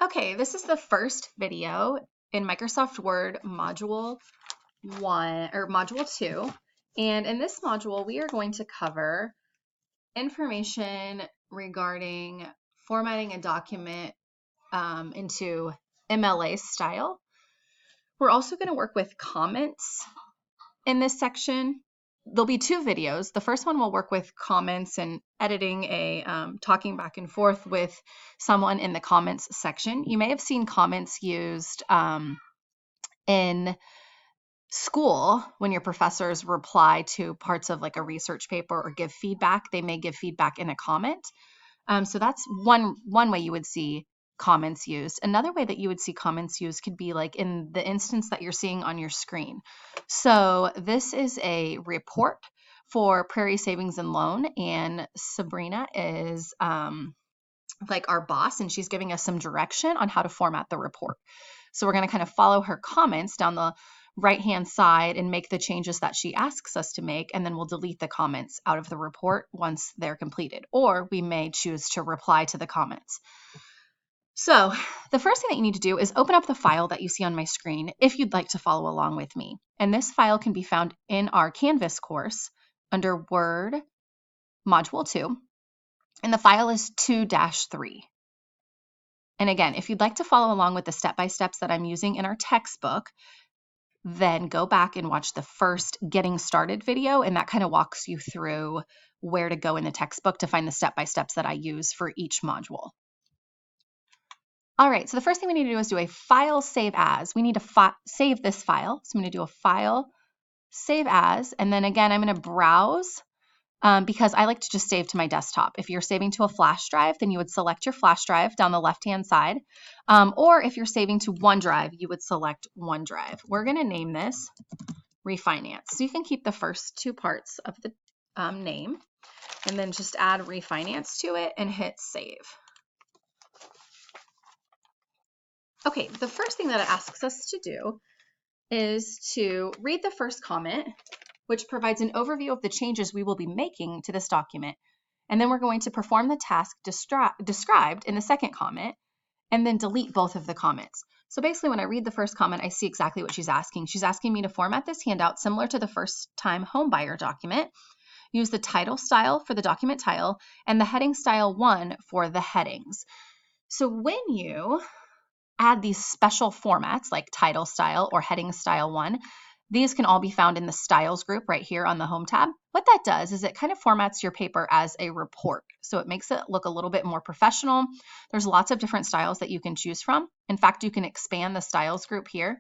Okay, this is the first video in Microsoft Word Module 1 or Module 2. And in this module, we are going to cover information regarding formatting a document into MLA style. We're also going to work with comments in this section. There'll be two videos. The first one will work with comments and editing talking back and forth with someone in the comments section. You may have seen comments used in school when your professors reply to parts of like a research paper or give feedback. They may give feedback in a comment. So that's one way you would see comments used. Another way that you would see comments used could be like in the instance that you're seeing on your screen. So this is a report for Prairie Savings and Loan, and Sabrina is like our boss, and she's giving us some direction on how to format the report. So we're going to kind of follow her comments down the right-hand side and make the changes that she asks us to make, and then we'll delete the comments out of the report once they're completed, or we may choose to reply to the comments. So the first thing that you need to do is open up the file that you see on my screen if you'd like to follow along with me. And this file can be found in our Canvas course under Word Module 2, and the file is 2-3. And again, if you'd like to follow along with the step-by-steps that I'm using in our textbook, then go back and watch the first Getting Started video, and that kind of walks you through where to go in the textbook to find the step-by-steps that I use for each module. All right, so the first thing we need to do is do a file save as. We need to save this file. So I'm going to do a file save as, and then again, I'm going to browse because I like to just save to my desktop. If you're saving to a flash drive, then you would select your flash drive down the left-hand side. Or if you're saving to OneDrive, you would select OneDrive. We're going to name this Refinance. So you can keep the first two parts of the name and then just add Refinance to it and hit save. Okay, the first thing that it asks us to do is to read the first comment, which provides an overview of the changes we will be making to this document. And then we're going to perform the task described in the second comment and then delete both of the comments. So basically when I read the first comment, I see exactly what she's asking. She's asking me to format this handout similar to the first time homebuyer document, use the title style for the document title, and the heading style 1 for the headings. So when you add these special formats like title style or heading style 1, these can all be found in the styles group right here on the home tab. What that does is it kind of formats your paper as a report. So it makes it look a little bit more professional. There's lots of different styles that you can choose from. In fact, you can expand the styles group here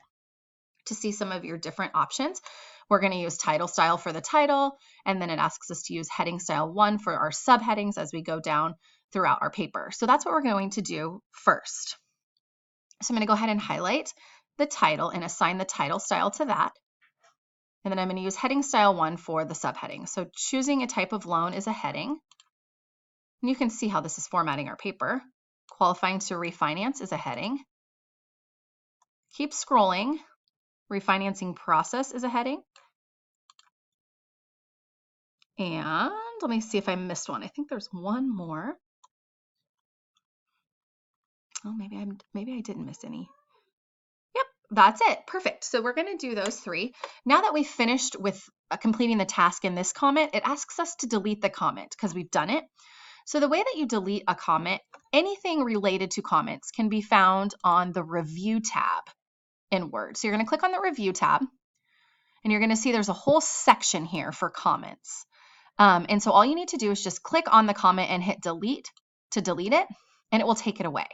to see some of your different options. We're going to use title style for the title, and then it asks us to use heading style 1 for our subheadings as we go down throughout our paper. So that's what we're going to do first. So I'm going to go ahead and highlight the title and assign the title style to that. And then I'm going to use heading style 1 for the subheading. So choosing a type of loan is a heading. And you can see how this is formatting our paper. Qualifying to refinance is a heading. Keep scrolling. Refinancing process is a heading. And let me see if I missed one. I think there's one more. Oh, maybe I didn't miss any. Yep, that's it. Perfect. So we're going to do those three. Now that we've finished with completing the task in this comment, it asks us to delete the comment because we've done it. So the way that you delete a comment, anything related to comments can be found on the Review tab in Word. So you're going to click on the Review tab, and you're going to see there's a whole section here for comments. And so all you need to do is just click on the comment and hit delete to delete it, and it will take it away.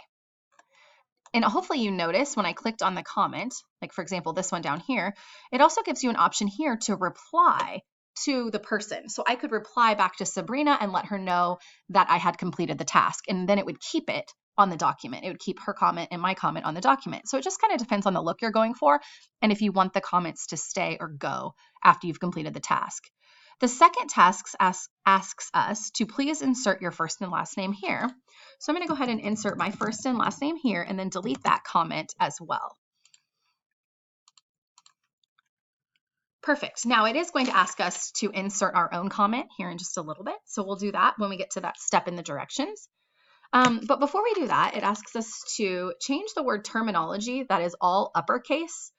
And hopefully you notice when I clicked on the comment, like for example, this one down here, it also gives you an option here to reply to the person. So I could reply back to Sabrina and let her know that I had completed the task, and then it would keep it on the document. It would keep her comment and my comment on the document. So it just kind of depends on the look you're going for and if you want the comments to stay or go after you've completed the task. The second task asks us to please insert your first and last name here. So I'm going to go ahead and insert my first and last name here and then delete that comment as well. Perfect. Now it is going to ask us to insert our own comment here in just a little bit. So we'll do that when we get to that step in the directions. But before we do that, it asks us to change the word terminology that is all uppercase.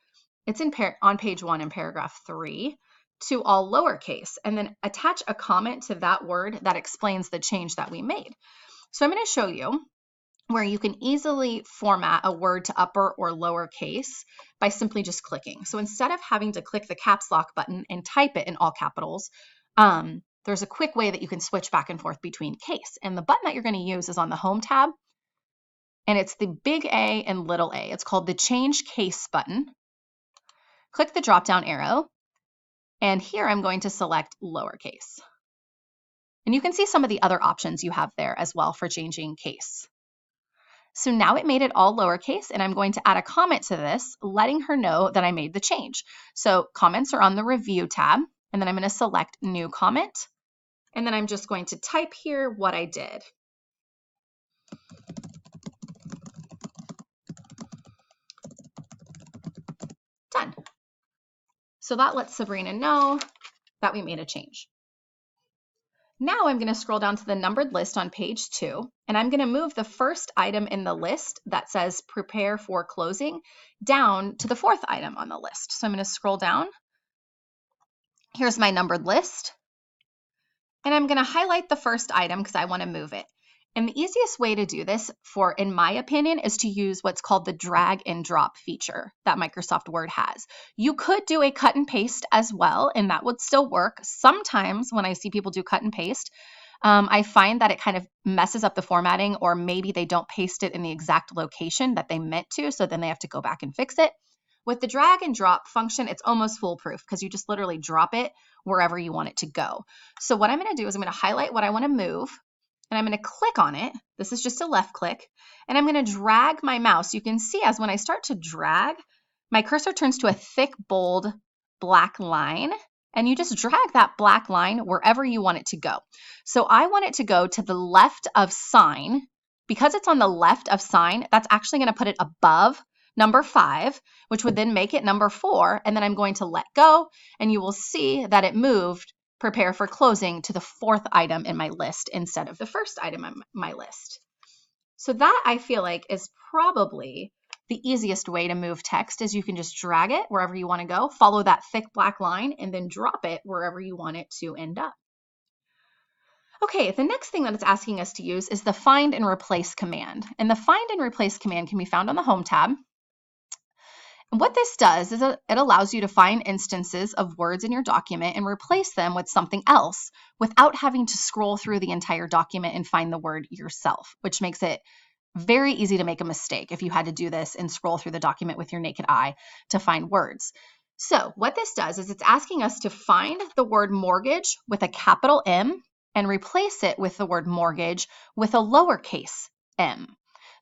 It's on page 1 in paragraph 3 to all lowercase, and then attach a comment to that word that explains the change that we made. So I'm going to show you where you can easily format a word to upper or lowercase by simply just clicking. So instead of having to click the caps lock button and type it in all capitals, there's a quick way that you can switch back and forth between case. And the button that you're going to use is on the Home tab, and it's the big A and little a. It's called the Change Case button. Click the drop-down arrow, and here I'm going to select lowercase. And you can see some of the other options you have there as well for changing case. So now it made it all lowercase, and I'm going to add a comment to this, letting her know that I made the change. So comments are on the Review tab, and then I'm going to select New Comment, and then I'm just going to type here what I did. Done. So that lets Sabrina know that we made a change. Now I'm going to scroll down to the numbered list on page 2, and I'm going to move the first item in the list that says prepare for closing down to the 4th item on the list. So I'm going to scroll down. Here's my numbered list, and I'm going to highlight the first item because I want to move it. And the easiest way to do this, in my opinion, is to use what's called the drag and drop feature that Microsoft Word has. You could do a cut and paste as well, and that would still work. Sometimes when I see people do cut and paste, I find that it kind of messes up the formatting, or maybe they don't paste it in the exact location that they meant to, so then they have to go back and fix it. With the drag and drop function, it's almost foolproof because you just literally drop it wherever you want it to go. So what I'm going to do is I'm going to highlight what I want to move, and I'm going to click on it. This is just a left click, and I'm going to drag my mouse. You can see as when I start to drag, my cursor turns to a thick, bold, black line, and you just drag that black line wherever you want it to go. So I want it to go to the left of sign. Because it's on the left of sign, that's actually going to put it above number 5, which would then make it number 4, and then I'm going to let go, and you will see that it moved prepare for closing to the 4th item in my list instead of the 1st item on my list. So that, I feel like, is probably the easiest way to move text, is you can just drag it wherever you want to go, follow that thick black line, and then drop it wherever you want it to end up. Okay, the next thing that it's asking us to use is the find and replace command. And the find and replace command can be found on the Home tab. And what this does is it allows you to find instances of words in your document and replace them with something else without having to scroll through the entire document and find the word yourself, which makes it very easy to make a mistake if you had to do this and scroll through the document with your naked eye to find words. So what this does is it's asking us to find the word mortgage with a capital M and replace it with the word mortgage with a lowercase m.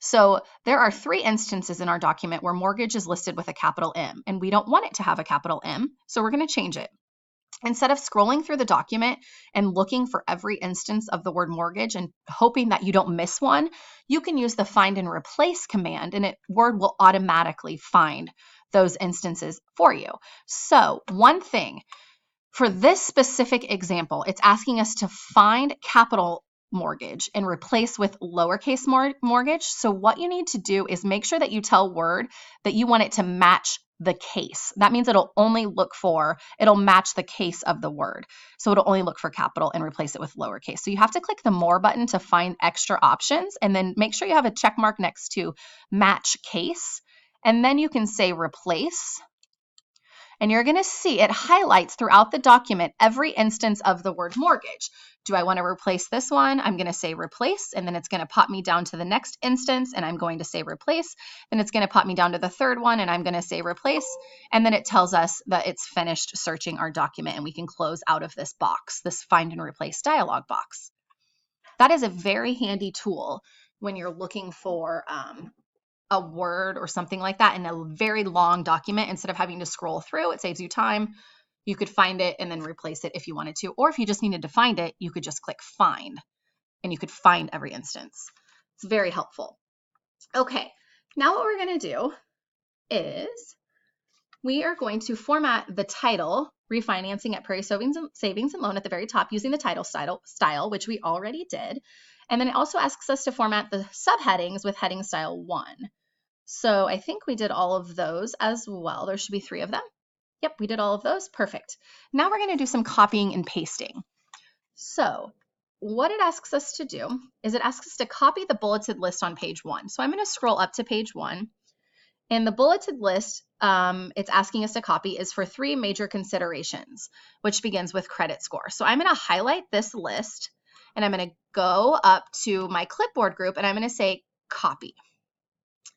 So there are 3 instances in our document where mortgage is listed with a capital M, and we don't want it to have a capital M, so we're going to change it. Instead of scrolling through the document and looking for every instance of the word mortgage and hoping that you don't miss one, you can use the find and replace command, and Word will automatically find those instances for you. So one thing, for this specific example, it's asking us to find capital mortgage and replace with lowercase mortgage. So what you need to do is make sure that you tell Word that you want it to match the case. That means it'll match the case of the word. So it'll only look for capital and replace it with lowercase. So you have to click the More button to find extra options, and then make sure you have a check mark next to match case. And then you can say replace. And you're going to see it highlights throughout the document every instance of the word mortgage. Do I want to replace this one? I'm going to say replace, and then it's going to pop me down to the next instance, and I'm going to say replace. Then it's going to pop me down to the 3rd one, and I'm going to say replace. And then it tells us that it's finished searching our document, and we can close out of this box, this find and replace dialog box. That is a very handy tool when you're looking for a word or something like that in a very long document. Instead of having to scroll through, it saves you time. You could find it and then replace it if you wanted to, or if you just needed to find it, you could just click find and you could find every instance. It's very helpful. Okay, now what we're going to do is we are going to format the title refinancing at Prairie Savings and Loan at the very top using the title style, which we already did. And then it also asks us to format the subheadings with heading style 1. So I think we did all of those as well. There should be 3 of them. Yep, we did all of those. Perfect. Now we're going to do some copying and pasting. So what it asks us to do is it asks us to copy the bulleted list on page 1. So I'm going to scroll up to page 1. And the bulleted list it's asking us to copy is for 3 major considerations, which begins with credit score. So I'm going to highlight this list, and I'm going to go up to my clipboard group, and I'm going to say copy.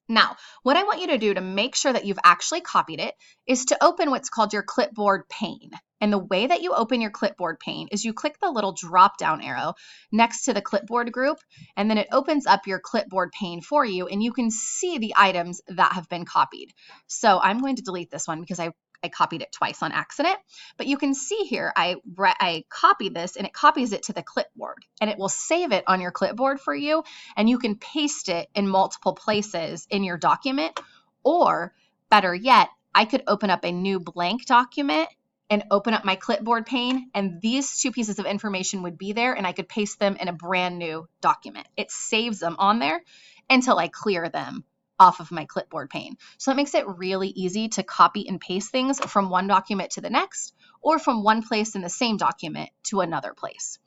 Now, what I want you to do to make sure that you've actually copied it is to open what's called your clipboard pane. And the way that you open your clipboard pane is you click the little drop-down arrow next to the clipboard group, and then it opens up your clipboard pane for you, and you can see the items that have been copied. So I'm going to delete this one because I copied it twice on accident, but you can see here, I copied this and it copies it to the clipboard, and it will save it on your clipboard for you, and you can paste it in multiple places in your document, or better yet, I could open up a new blank document and open up my clipboard pane, and these 2 pieces of information would be there, and I could paste them in a brand new document. It saves them on there until I clear them off of my clipboard pane. So it makes it really easy to copy and paste things from one document to the next, or from one place in the same document to another place.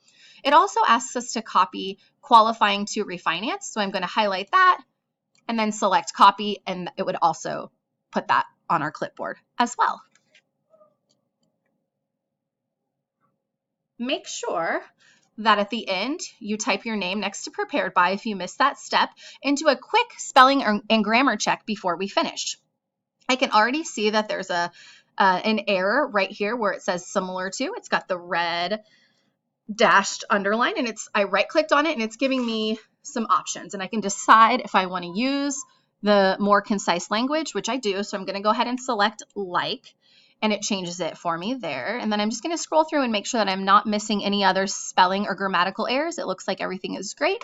It also asks us to copy qualifying to refinance. So I'm going to highlight that and then select copy, and it would also put that on our clipboard as well. Make sure that at the end, you type your name next to prepared by if you missed that step, and do a quick spelling and grammar check before we finish. I can already see that there's an error right here where it says similar to. It's got the red dashed underline, and I right-clicked on it, and it's giving me some options, and I can decide if I want to use the more concise language, which I do. So I'm going to go ahead and select like, and it changes it for me there. And then I'm just going to scroll through and make sure that I'm not missing any other spelling or grammatical errors. It looks like everything is great.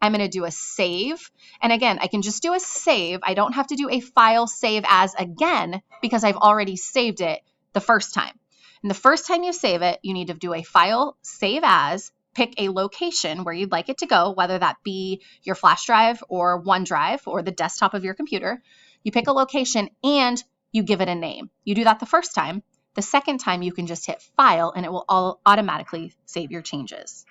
I'm going to do a save. And again, I can just do a save. I don't have to do a file save as again because I've already saved it the first time. And the first time you save it, you need to do a file save as, pick a location where you'd like it to go, whether that be your flash drive or OneDrive or the desktop of your computer. You pick a location and you give it a name. You do that the first time. The second time, you can just hit file and it will automatically save your changes.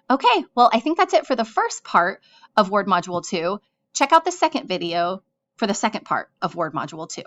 Okay, well, I think that's it for the first part of Word Module 2. Check out the second video for the second part of Word Module 2.